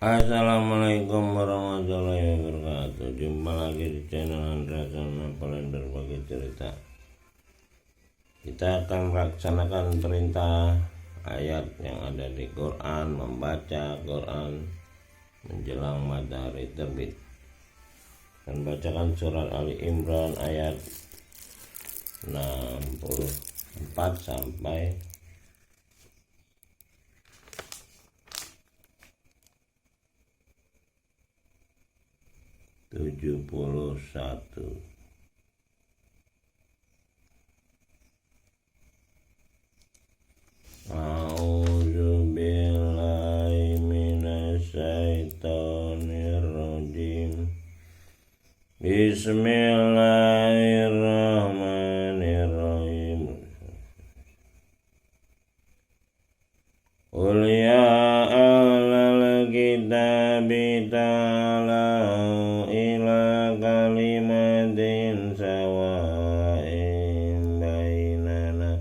Assalamualaikum warahmatullahi wabarakatuh. Jumpa lagi di channel Andra Sana Pelan berbagi cerita. Kita akan melaksanakan perintah ayat yang ada di Quran, membaca Quran menjelang matahari terbit. Dan bacakan surat Ali Imran ayat 64 sampai 71. A'udzu billahi minasyaitonir rajim. Bismillahirrahmanirrahim. Qul ya ahlal kitabi ta'alau ila kalimatin sawa'in bainana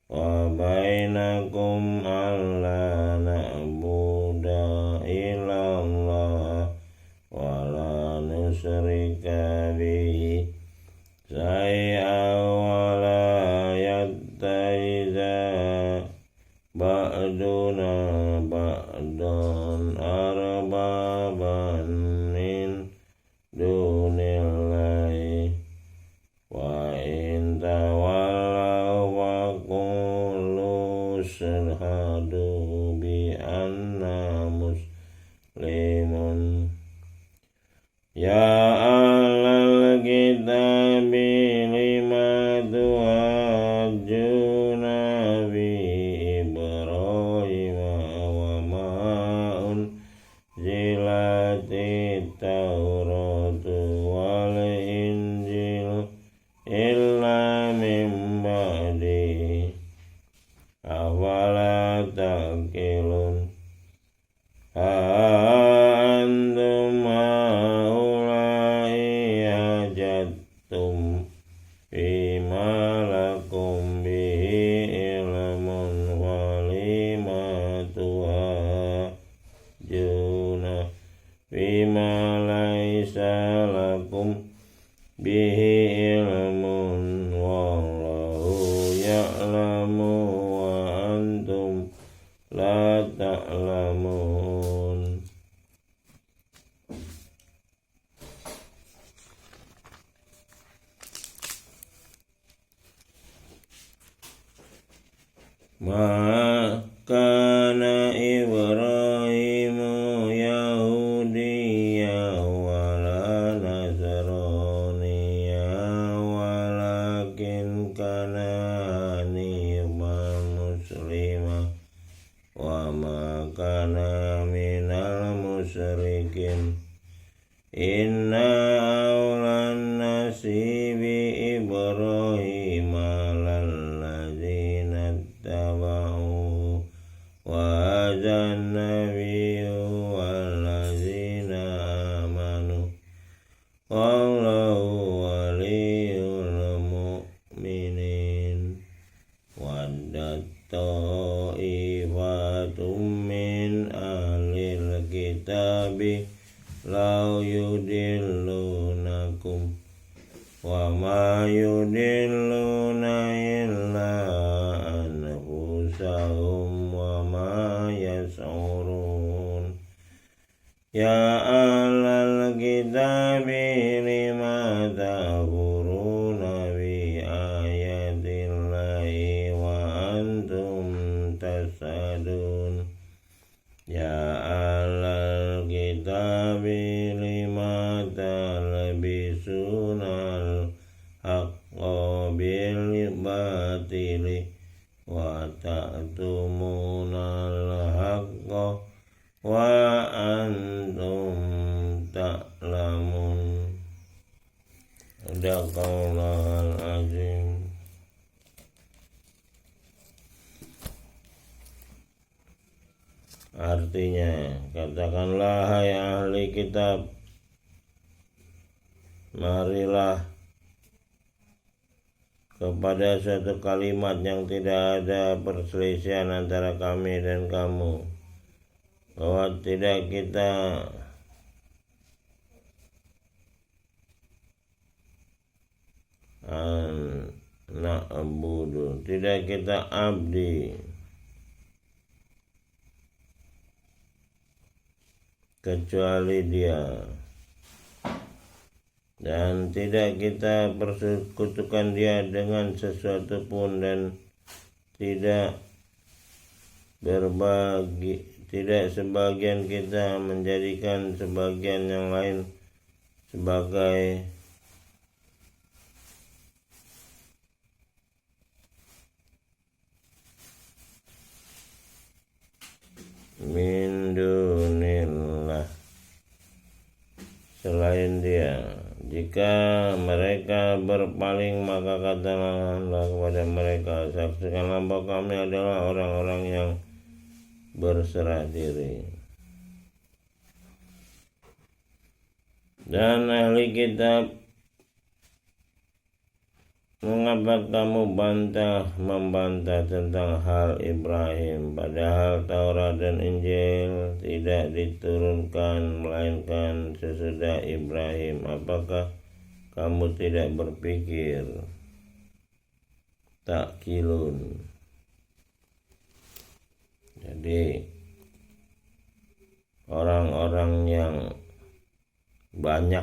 wa bainakum alla na'budu illallah wa la nusyrika bihi syai'an wa la yattakhidha ba'duna ba'dan arbaban min dunillahi wa in tawallaw wa qulu syahadu bi anna muslimun. Ya ahlal kitabi lima tuhajjuna bi Ibrahim wa ma unzilatit Tauratu wal Injil illa min ba'di afala taqilun. Antum haulai hajattum fima lakum bihi ilmun walima tuhajjuna fima laisa lakum bihi ilmun wallahu ya'lamu wa antum la ta'lamun. Ma kana Ibrahimu Yahudiyya wala Nasraniyya walakin kana hanifan muslima wa ma kana minal musyrikin. Inna awlan nasi bi Ibrahim lalladzina taba'u wa hadan nabiyyu walladzina amanu wallahu waliyul mu'minin. Waddat ta'ifatum min ahlil kitabi law yudillunakum wa ma yudilluna illa anfusahum wa ma yash'urun. Ya ahlal kitabi lima takfuruna bi ayatillahi wa antum tashhadun. Ya ahlal kitabi lima talbisunal haqqa bil batili wa ta'tumunal haqqa wa antum ta'lamun. Sadaqallahul azim. Artinya, katakanlah hai ahli kitab, marilah kepada suatu kalimat yang tidak ada perselisihan antara kami dan kamu, bahwa tidak kita na'budu, tidak kita abdi kecuali Dia, dan tidak kita persekutukan Dia dengan sesuatu pun, dan tidak sebagian kita menjadikan sebagian yang lain sebagai min dunillah, selain Dia. Jika mereka berpaling, maka katakanlah kepada mereka, saksikanlah bahwa kami adalah orang-orang yang berserah diri. Dan ahli kitab, mengapa kamu membantah tentang hal Ibrahim, padahal Taurat dan Injil tidak diturunkan melainkan sesudah Ibrahim? Apakah kamu tidak berpikir? Takkilun. Jadi orang-orang yang banyak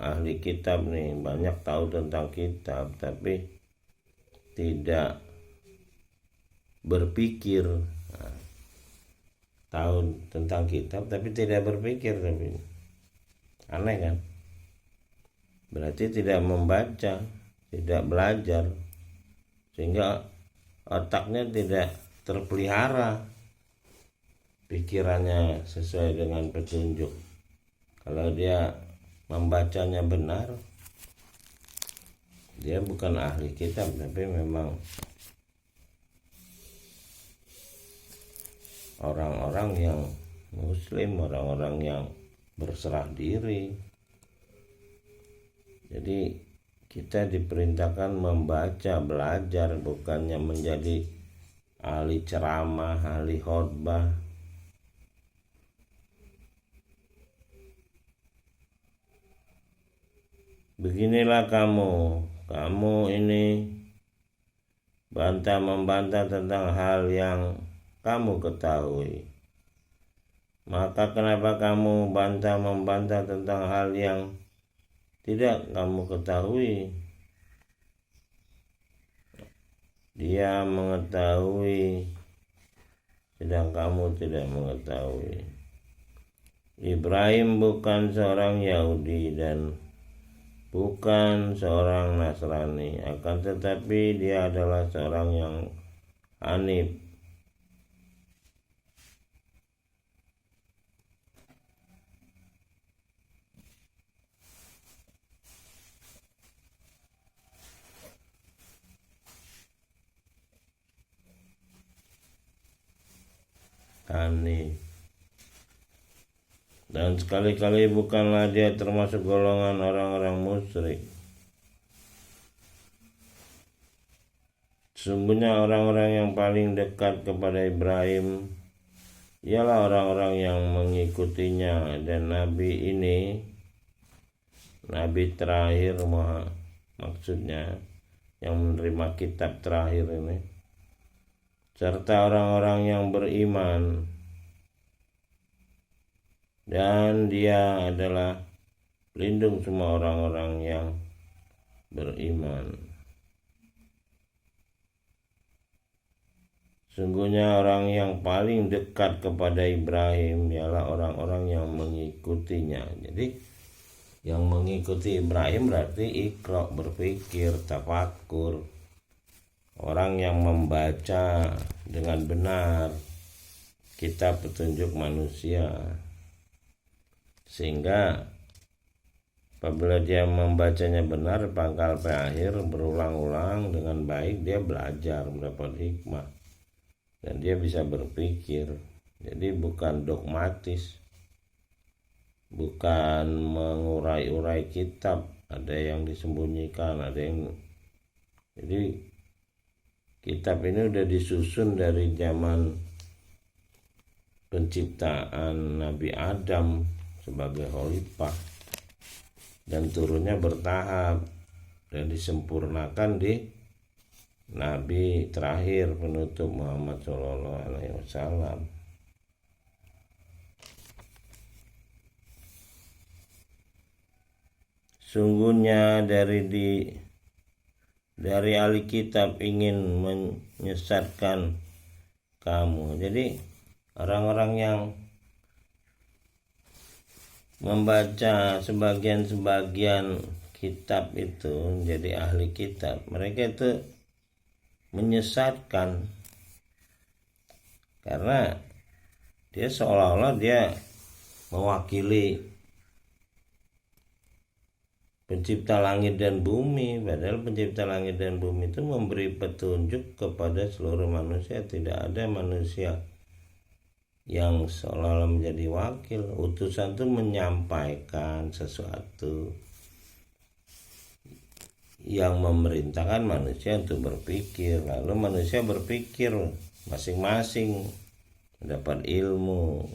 ahli kitab nih, banyak tahu tentang kitab tapi tidak berpikir. Tahu tentang kitab tapi tidak berpikir, tapi aneh kan? Berarti tidak membaca, tidak belajar, sehingga otaknya tidak terpelihara, pikirannya sesuai dengan petunjuk. Kalau dia membacanya benar, dia bukan ahli kitab tapi memang orang-orang yang muslim, orang-orang yang berserah diri. Jadi kita diperintahkan membaca, belajar, bukannya menjadi ahli ceramah, ahli khotbah. Beginilah kamu ini membantah tentang hal yang kamu ketahui. Maka kenapa kamu membantah tentang hal yang tidak kamu ketahui? Dia mengetahui, sedang kamu tidak mengetahui. Ibrahim bukan seorang Yahudi dan bukan seorang Nasrani, akan tetapi dia adalah seorang yang Hanif. Dan sekali-kali bukanlah dia termasuk golongan orang-orang musyrik. Sesungguhnya orang-orang yang paling dekat kepada Ibrahim ialah orang-orang yang mengikutinya, dan Nabi ini, Nabi terakhir maksudnya yang menerima kitab terakhir ini, serta orang-orang yang beriman. Dan dia adalah pelindung semua orang-orang yang beriman. Sungguhnya orang yang paling dekat kepada Ibrahim ialah orang-orang yang mengikutinya. Jadi yang mengikuti Ibrahim berarti iqra, berpikir, tafakur. Orang yang membaca dengan benar kitab petunjuk manusia. Sehingga apabila dia membacanya benar, pangkal sampai akhir, berulang-ulang dengan baik, dia belajar, mendapat hikmah, dan dia bisa berpikir. Jadi bukan dogmatis, bukan mengurai-urai kitab, ada yang disembunyikan, ada yang. Jadi kitab ini udah disusun dari zaman penciptaan Nabi Adam sebagai khalifah dan turunnya bertahap dan disempurnakan di Nabi terakhir penutup Muhammad Shallallahu Alaihi Wasallam. Sungguhnya dari ahli kitab ingin menyesatkan kamu. Jadi orang-orang yang membaca sebagian-sebagian kitab itu jadi ahli kitab, mereka itu menyesatkan karena dia seolah-olah dia mewakili pencipta langit dan bumi, padahal pencipta langit dan bumi itu memberi petunjuk kepada seluruh manusia. Tidak ada manusia yang seolah-olah menjadi wakil. Utusan itu menyampaikan sesuatu yang memerintahkan manusia untuk berpikir, lalu manusia berpikir masing-masing mendapat ilmu.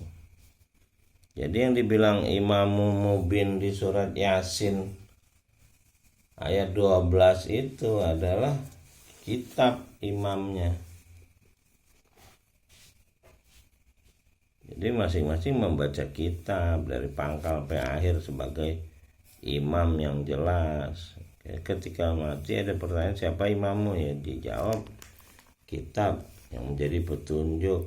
Jadi yang dibilang Imamu Mubin di surat Yasin ayat 12 itu adalah kitab imamnya. Jadi masing-masing membaca kitab dari pangkal sampai akhir sebagai imam yang jelas. Ketika mati ada pertanyaan siapa imammu, ya dijawab kitab yang menjadi petunjuk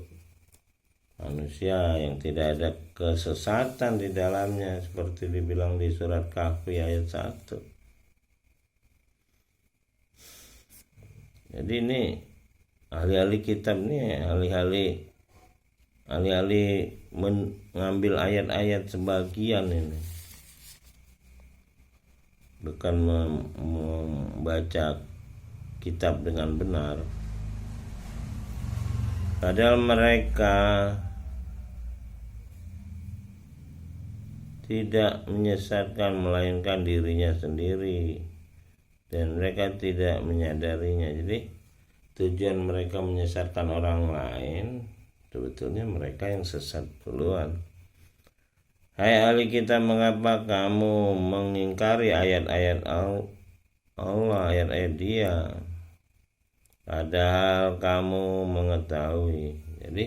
manusia yang tidak ada kesesatan di dalamnya seperti dibilang di surat Kahfi ayat 1. Jadi ini ahli-ahli kitab nih, ahli-ahli mengambil ayat-ayat sebagian ini, bukan membaca kitab dengan benar. Padahal mereka tidak menyesatkan melainkan dirinya sendiri, dan mereka tidak menyadarinya. Jadi tujuan mereka menyesatkan orang lain, sebetulnya mereka yang sesat duluan. Hai ahli kitab, mengapa kamu mengingkari ayat-ayat Allah, ayat-ayat Dia, padahal kamu mengetahui. Jadi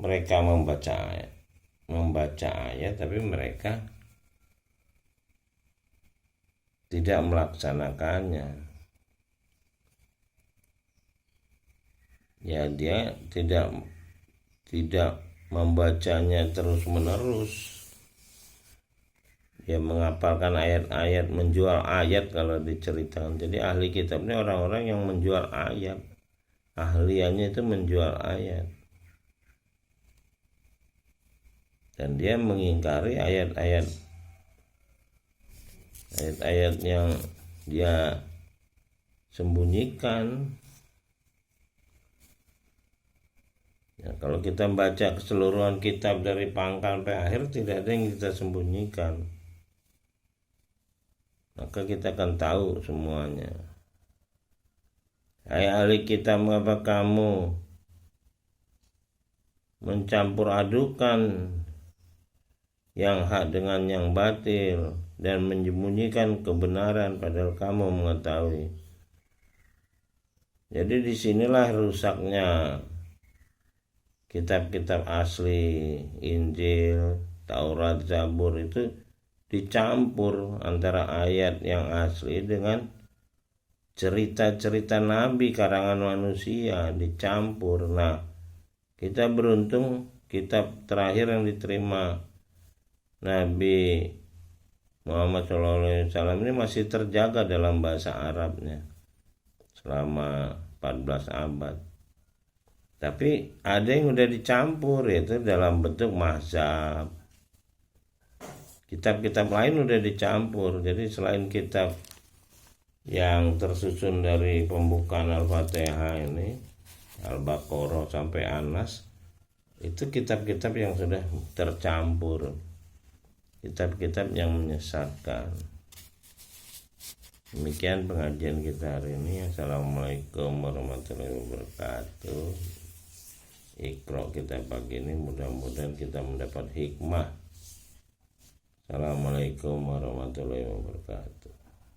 mereka membaca ayat tapi mereka tidak melaksanakannya. Ya, dia tidak membacanya terus-menerus. Dia menghafalkan ayat-ayat, menjual ayat kalau diceritakan. Jadi ahli kitab ini orang-orang yang menjual ayat. Ahliannya itu menjual ayat. Dan dia mengingkari ayat-ayat yang dia sembunyikan. Ya, kalau kita baca keseluruhan kitab dari pangkal sampai akhir, tidak ada yang kita sembunyikan, maka kita akan tahu semuanya. Hai ahli kitab, mengapa kamu mencampur adukan yang hak dengan yang batil dan menyembunyikan kebenaran padahal kamu mengetahui. Jadi disinilah rusaknya kitab-kitab asli, Injil, Taurat, Zabur itu dicampur antara ayat yang asli dengan cerita-cerita nabi karangan manusia, dicampur. Nah, kita beruntung kitab terakhir yang diterima Nabi Muhammad SAW ini masih terjaga dalam bahasa Arabnya selama 14 abad. Tapi ada yang udah dicampur, yaitu dalam bentuk mazhab. Kitab-kitab lain udah dicampur. Jadi selain kitab yang tersusun dari pembukaan Al-Fatihah ini, Al-Baqarah sampai Anas, itu kitab-kitab yang sudah tercampur, kitab-kitab yang menyesatkan. Demikian pengajian kita hari ini. Assalamualaikum warahmatullahi wabarakatuh. Iqra kita pagi ini, mudah-mudahan kita mendapat hikmah. Assalamualaikum warahmatullahi wabarakatuh.